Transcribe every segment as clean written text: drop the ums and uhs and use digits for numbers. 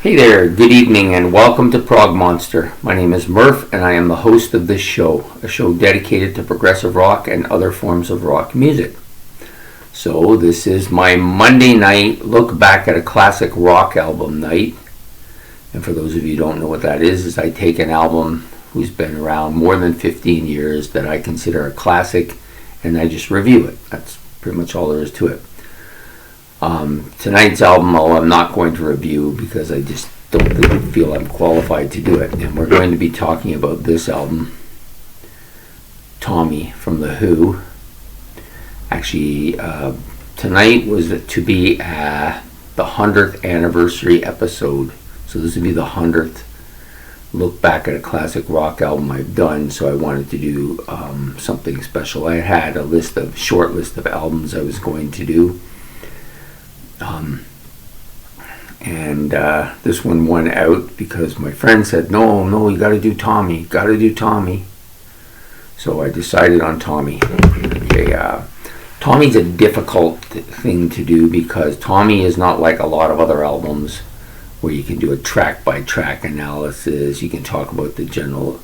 Hey there, good evening and welcome to Prog Monster. My name is Murph and I am the host of this show, a show dedicated to progressive rock and other forms of rock music. So this is my Monday night look back at a classic rock album night. And for those of you who don't know what that is I take an album who's been around more than 15 years that I consider a classic and I just review it. That's pretty much all there is to it. Tonight's album, I'm not going to review because I just don't really feel I'm qualified to do it. And we're going to be talking about this album, Tommy from The Who. Actually, tonight was to be the 100th anniversary episode. So this would be the 100th look back at a classic rock album I've done. So I wanted to do something special. I had a short list of albums I was going to do. And this one won out because my friend said, no, you gotta do Tommy. So I decided on Tommy. Okay, Tommy's a difficult thing to do because Tommy is not like a lot of other albums where you can do a track by track analysis. You can talk about the general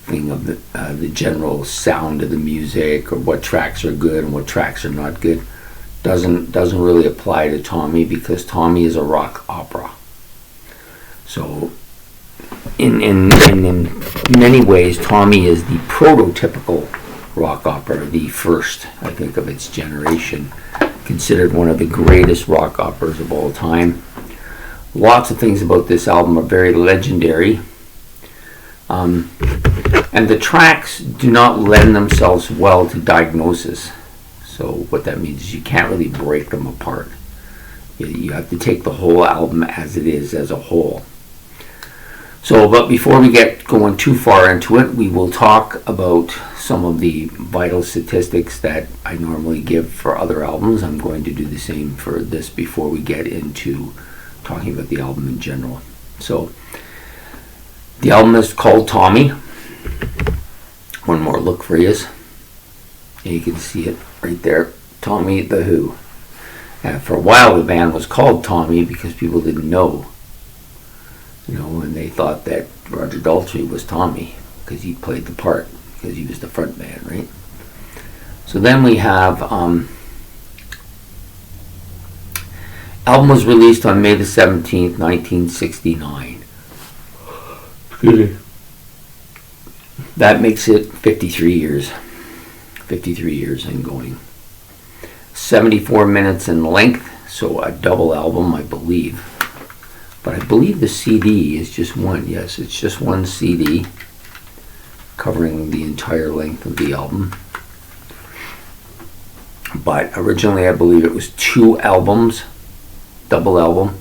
thing of the general sound of the music, or what tracks are good and what tracks are not good. Doesn't really apply to Tommy because Tommy is a rock opera. So in many ways, Tommy is the prototypical rock opera, the first, I think, of its generation, considered one of the greatest rock operas of all time. Lots of things about this album are very legendary, and the tracks do not lend themselves well to diagnosis. So what that means is you can't really break them apart. You have to take the whole album as it is, as a whole. So, but before we get going too far into it, we will talk about some of the vital statistics that I normally give for other albums. I'm going to do the same for this before we get into talking about the album in general. So, the album is called Tommy. One more look for you. You can see it right there, Tommy The Who. And for a while the band was called Tommy because people didn't know, and they thought that Roger Daltrey was Tommy because he played the part, because he was the front man, right? So then we have, album was released on May the 17th, 1969. Excuse me. That makes it 53 years. 53 years and going. 74 minutes in length, so a double album, I believe. But I believe the CD is just one. Yes, it's just one CD covering the entire length of the album. But originally I believe it was 2 albums, double album.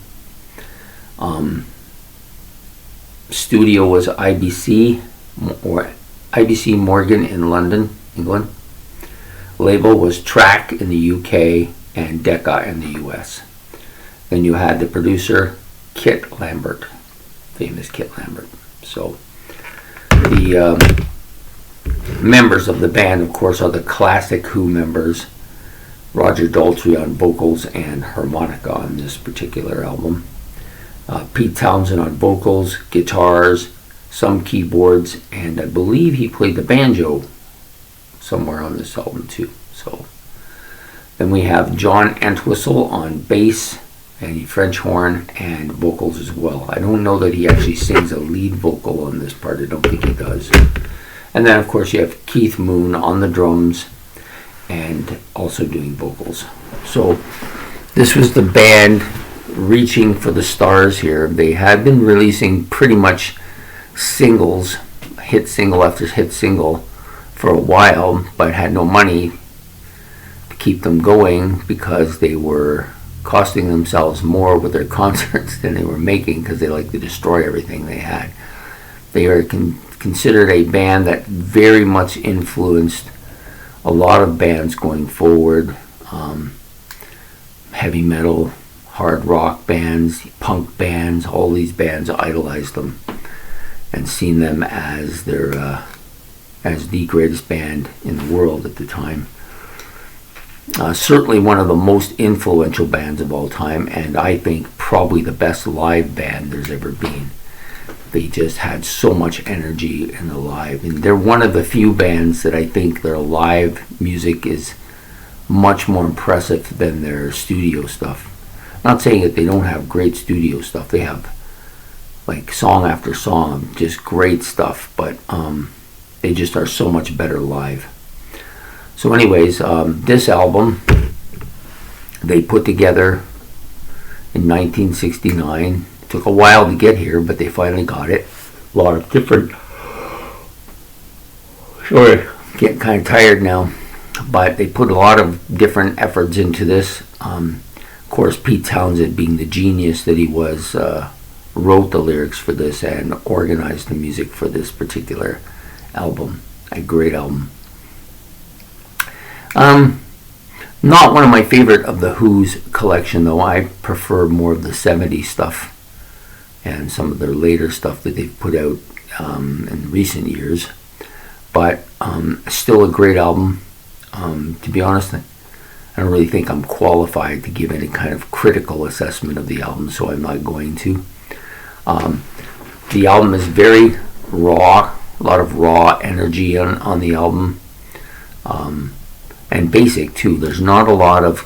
Studio was IBC Morgan in London, England. Label was Track in the UK and Decca in the US. Then you had the producer Kit Lambert, famous Kit Lambert. So the members of the band, of course, are the classic Who members. Roger Daltrey on vocals and harmonica on this particular album. Pete Townsend on vocals, guitars, some keyboards, and I believe he played the banjo somewhere on this album too. So then we have John Entwistle on bass and French horn and vocals as well. I don't know that he actually sings a lead vocal on this part. I don't think he does. And then of course you have Keith Moon on the drums and also doing vocals. So this was the band reaching for the stars here. They had been releasing pretty much singles, hit single after hit single, for a while, but had no money to keep them going because they were costing themselves more with their concerts than they were making, because they like to destroy everything they had. They are considered a band that very much influenced a lot of bands going forward. Heavy metal, hard rock bands, punk bands, all these bands idolized them and seen them as their as the greatest band in the world at the time. Certainly one of the most influential bands of all time, and I think probably the best live band there's ever been. They just had so much energy in the live, and they're one of the few bands that I think their live music is much more impressive than their studio stuff. Not saying that they don't have great studio stuff. They have like song after song, just great stuff, but they just are so much better live. So anyways, this album they put together in 1969. It took a while to get here, but they finally got it. A lot of different... Sorry, getting kind of tired now. But they put a lot of different efforts into this. Of course, Pete Townsend, being the genius that he was, wrote the lyrics for this and organized the music for this particular album. A great album. Not one of my favorite of the Who's collection, though. I prefer more of the 70s stuff and some of their later stuff that they've put out in recent years. But still a great album. To be honest, I don't really think I'm qualified to give any kind of critical assessment of the album, so I'm not going to. The album is very raw, a lot of raw energy on the album. And basic too. There's not a lot of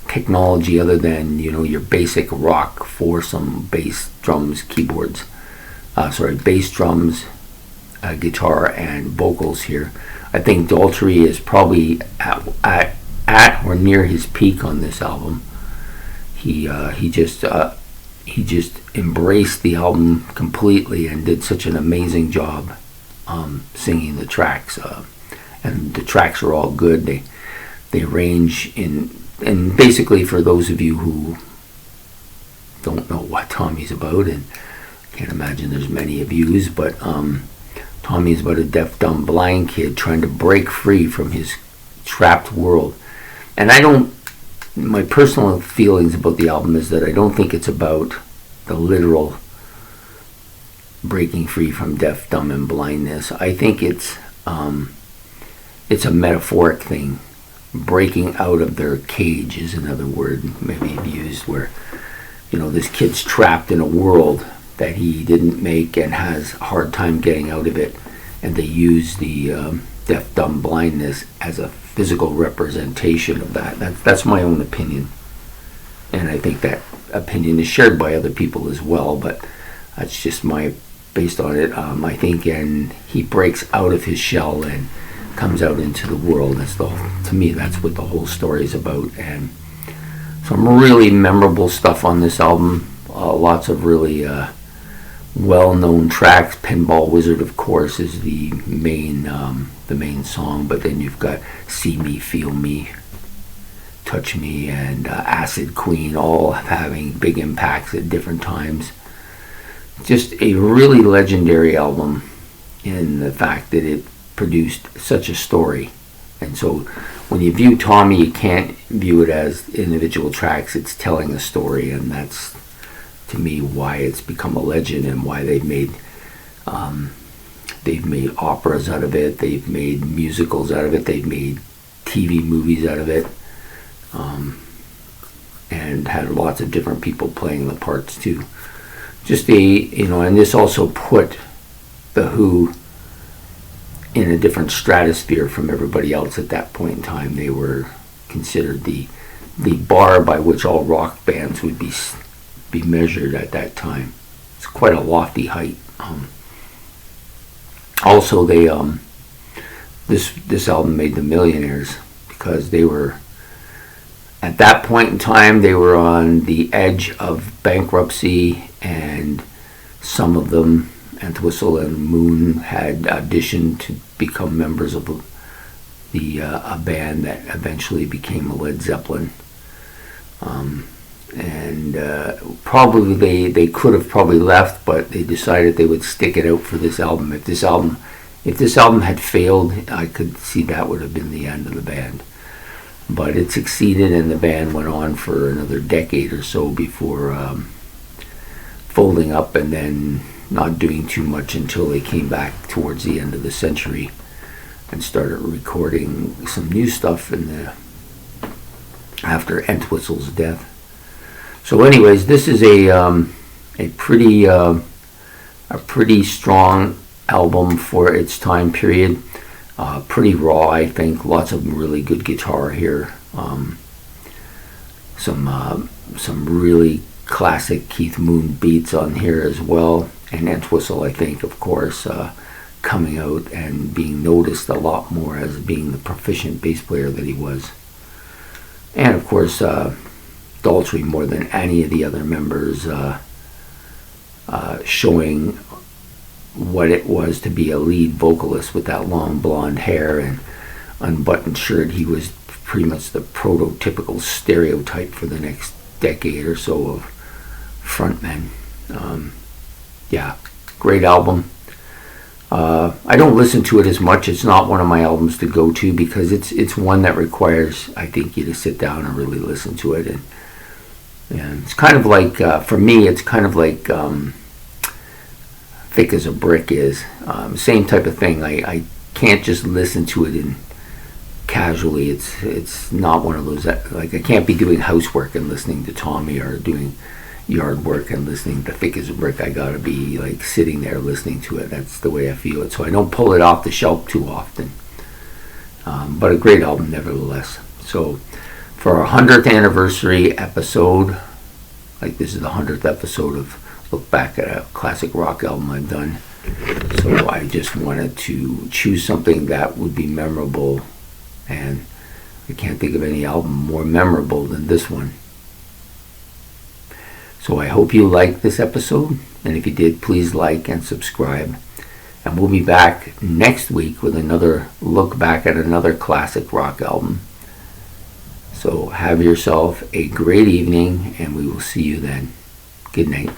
technology other than your basic rock for some bass, drums, keyboards. Bass, drums, guitar, and vocals here. I think Daltrey is probably at or near his peak on this album. He just embraced the album completely and did such an amazing job singing the tracks. And the tracks are all good. They range in, and basically for those of you who don't know what Tommy's about, and can't imagine there's many of yous, but Tommy's about a deaf, dumb, blind kid trying to break free from his trapped world. And my personal feelings about the album is that I don't think it's about the literal breaking free from deaf, dumb, and blindness. I think it's a metaphoric thing. Breaking out of their cage is another word maybe used, where this kid's trapped in a world that he didn't make and has a hard time getting out of it, and they use the deaf, dumb, blindness as a physical representation of that. That's my own opinion, and I think that opinion is shared by other people as well, but that's just based on it. I think, and he breaks out of his shell and comes out into the world. To me, that's what the whole story is about. And some really memorable stuff on this album. Lots of really well-known tracks. Pinball Wizard, of course, is the main song. But then you've got See Me, Feel Me, Touch Me, and Acid Queen, all having big impacts at different times. Just a really legendary album in the fact that it produced such a story. And so when you view Tommy, you can't view it as individual tracks. It's telling a story, and that's, to me, why it's become a legend and why they've made operas out of it, they've made musicals out of it, they've made TV movies out of it, and had lots of different people playing the parts too. And this also put the Who in a different stratosphere from everybody else at that point in time. They were considered the bar by which all rock bands would be measured at that time. It's quite a lofty height. Also, they this album made them millionaires because they were, at that point in time, they were on the edge of bankruptcy, and some of them, Entwistle and Moon, had auditioned to become members of a band that eventually became Led Zeppelin. Probably they could have probably left, but they decided they would stick it out for this album. If this album had failed, I could see that would have been the end of the band. But it succeeded, and the band went on for another decade or so before folding up and then not doing too much until they came back towards the end of the century. and started recording some new stuff after Entwistle's death. So, anyways, this is a pretty strong album for its time period. Pretty raw, I think. Lots of really good guitar here. Some really classic Keith Moon beats on here as well. And Entwistle, I think, of course, coming out and being noticed a lot more as being the proficient bass player that he was. And of course, Daltrey, more than any of the other members, showing what it was to be a lead vocalist with that long blonde hair and unbuttoned shirt. He was pretty much the prototypical stereotype for the next decade or so of frontmen. Yeah, great album. I don't listen to it as much. It's not one of my albums to go to because it's one that requires, I think, you to sit down and really listen to it. And it's kind of like, for me, it's kind of like Thick as a Brick is. Same type of thing. I can't just listen to it casually. It's not one of those that, like, I can't be doing housework and listening to Tommy or doing yard work and listening to Thick as a Brick. I gotta be like sitting there listening to it. That's the way I feel it. So I don't pull it off the shelf too often. But a great album nevertheless. So for our 100th anniversary episode, like this is the 100th episode of Look Back at a Classic Rock Album I've done. So I just wanted to choose something that would be memorable, and I can't think of any album more memorable than this one. So I hope you liked this episode, and if you did, please like and subscribe. And we'll be back next week with another look back at another classic rock album. So have yourself a great evening, and we will see you then. Good night.